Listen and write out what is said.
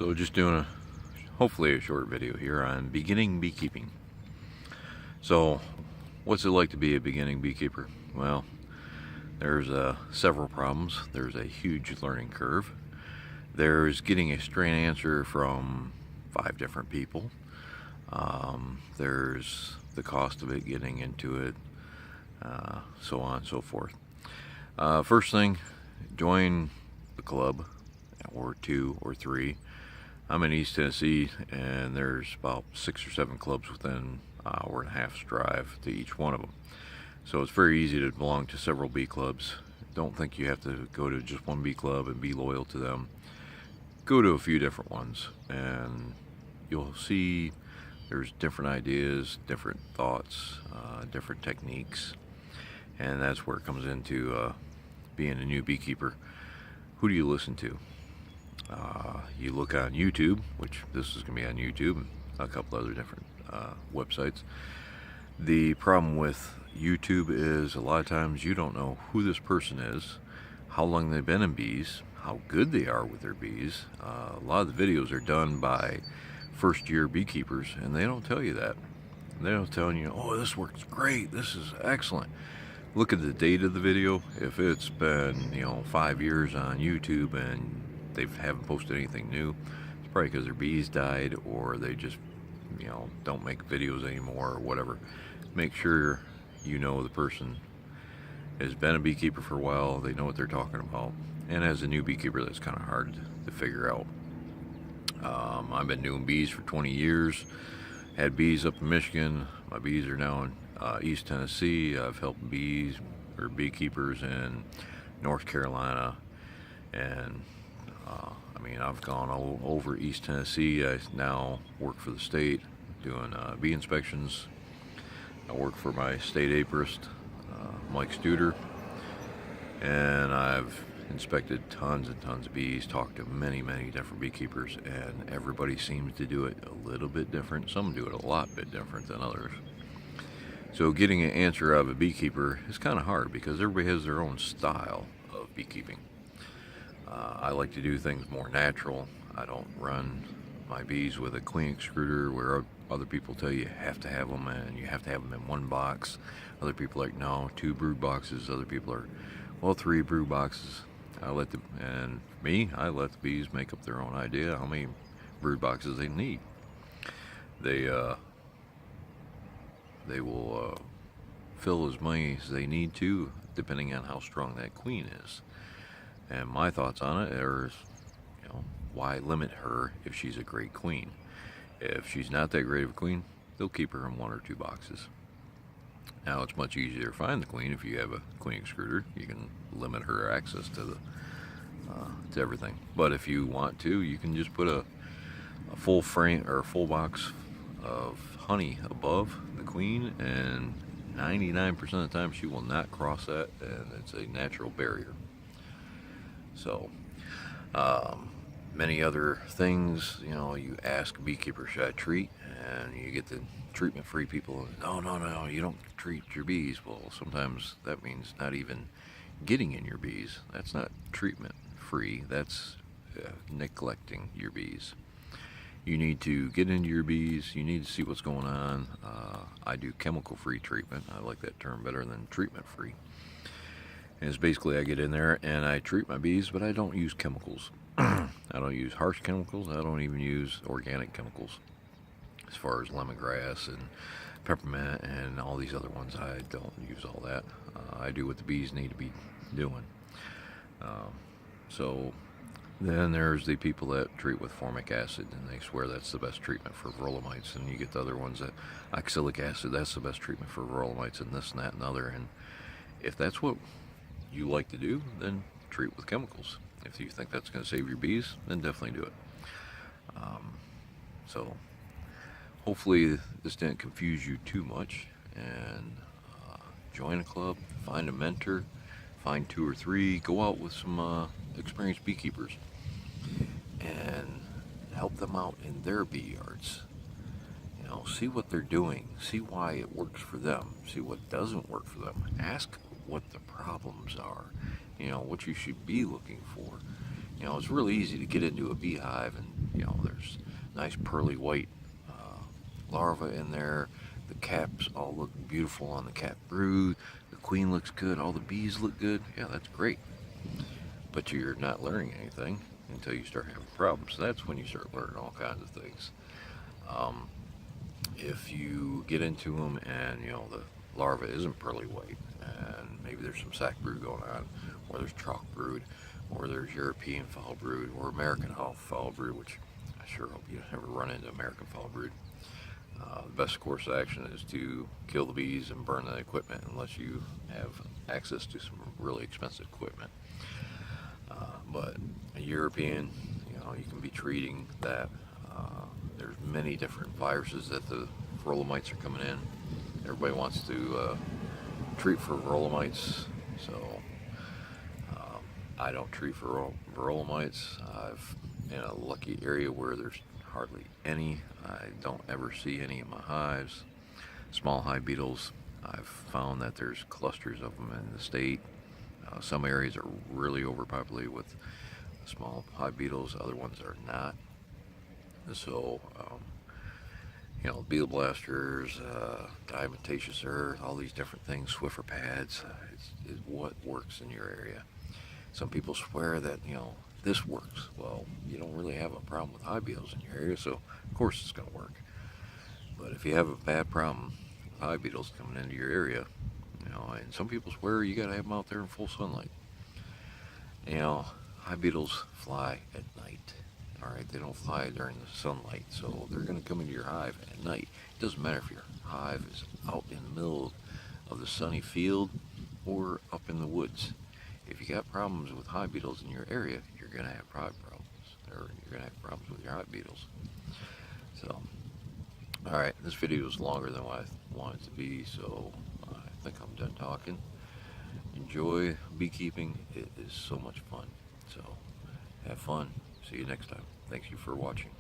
So just doing hopefully a short video here on beginning beekeeping. So what's it like to be a beginning beekeeper? Well, there's several problems. There's a huge learning curve. There's getting a straight answer from 5 different people. There's the cost of it, getting into it, so on and so forth. First thing, join the club, or 2 or 3. I'm in East Tennessee, and there's about 6 or 7 clubs within an hour and a half's drive to each one of them. So it's very easy to belong to several bee clubs. Don't think you have to go to just one bee club and be loyal to them. Go to a few different ones, and you'll see there's different ideas, different thoughts, different techniques, and that's where it comes into being a new beekeeper. Who do you listen to? You look on YouTube, which this is going to be on YouTube, and a couple other different websites. The problem with YouTube is a lot of times you don't know who this person is, how long they've been in bees, how good they are with their bees. A lot of the videos are done by first-year beekeepers, and they don't tell you that. They don't tell you, oh, this works great, this is excellent. Look at the date of the video. If it's been 5 years on YouTube and they haven't posted anything new, it's probably because their bees died, or they just don't make videos anymore, or whatever. Make sure you know the person has been a beekeeper for a while, they know what they're talking about. And as a new beekeeper, that's kind of hard to figure out. I've been doing bees for 20 years, had bees up in Michigan. My bees are now in East Tennessee. I've helped beekeepers in North Carolina, and I've gone all over East Tennessee. I now work for the state doing bee inspections. I work for my state apiarist, Mike Studer, and I've inspected tons and tons of bees, talked to many different beekeepers, and everybody seems to do it a little bit different. Some do it a lot bit different than others. So getting an answer out of a beekeeper is kind of hard because everybody has their own style of beekeeping. I like to do things more natural. I don't run my bees with a queen extruder where other people tell you have to have them and you have to have them in 1 box. Other people are like, no, 2 brood boxes. Other people are, well, 3 brood boxes. I let the bees make up their own idea how many brood boxes they need. They will fill as many as they need to, depending on how strong that queen is. And my thoughts on it are, why limit her if she's a great queen? If she's not that great of a queen, they'll keep her in 1 or 2 boxes. Now, it's much easier to find the queen if you have a queen extruder. You can limit her access to everything. But if you want to, you can just put a full frame or a full box of honey above the queen, and 99% of the time she will not cross that, and it's a natural barrier. So many other things, you ask a beekeeper, should I treat? And you get the treatment-free people, no, you don't treat your bees. Well, sometimes that means not even getting in your bees. That's not treatment-free, that's neglecting your bees. You need to get into your bees, you need to see what's going on. I do chemical-free treatment. I like that term better than treatment-free. And it's basically I get in there and I treat my bees, but I don't use chemicals. I don't use harsh chemicals. I don't even use organic chemicals. As far as lemongrass and peppermint and all these other ones, I don't use all that. I do what the bees need to be doing. So then there's the people that treat with formic acid, and they swear that's the best treatment for varroa mites. And you get the other ones that oxalic acid, that's the best treatment for varroa mites, and this and that and other. And if that's what you like to do, then treat with chemicals. If you think that's going to save your bees, then definitely do it. So hopefully this didn't confuse you too much, and join a club, find a mentor, find 2 or 3, go out with some experienced beekeepers and help them out in their bee yards. See what they're doing, see why it works for them, see what doesn't work for them, ask what the problems are, what you should be looking for. It's really easy to get into a beehive and There's nice pearly white larvae in there. The caps all look beautiful on the cap brood. The queen looks good. All the bees look good. Yeah, that's great. But you're not learning anything until you start having problems. That's when you start learning all kinds of things. If you get into them and the larva isn't pearly white, and maybe there's some sac brood going on, or there's chalk brood, or there's European foul brood, or American foul brood, which I sure hope you never run into American foul brood. The best course of action is to kill the bees and burn the equipment unless you have access to some really expensive equipment. But a European, you can be treating that. There's many different viruses that the varroa mites are coming in. Everybody wants to treat for varroa mites, so I don't treat for varroa mites. I've in a lucky area where there's hardly any. I don't ever see any in my hives. Small hive beetles, I've found that there's clusters of them in the state. Some areas are really overpopulated with small hive beetles, other ones are not. So, beetle blasters, diatomaceous earth, all these different things, Swiffer pads, is what works in your area. Some people swear that, this works. Well, you don't really have a problem with hive beetles in your area, so of course it's going to work. But if you have a bad problem with hive beetles coming into your area, and some people swear you got to have them out there in full sunlight. Hive beetles fly at night. All right, they don't fly during the sunlight, so they're going to come into your hive at night. It doesn't matter if your hive is out in the middle of the sunny field or up in the woods. If you got problems with hive beetles in your area, you're going to have hive problems, or you're going to have problems with your hive beetles. So, all right, this video is longer than what I wanted it to be, so I think I'm done talking. Enjoy beekeeping. It is so much fun. So, have fun. See you next time. Thanks you for watching.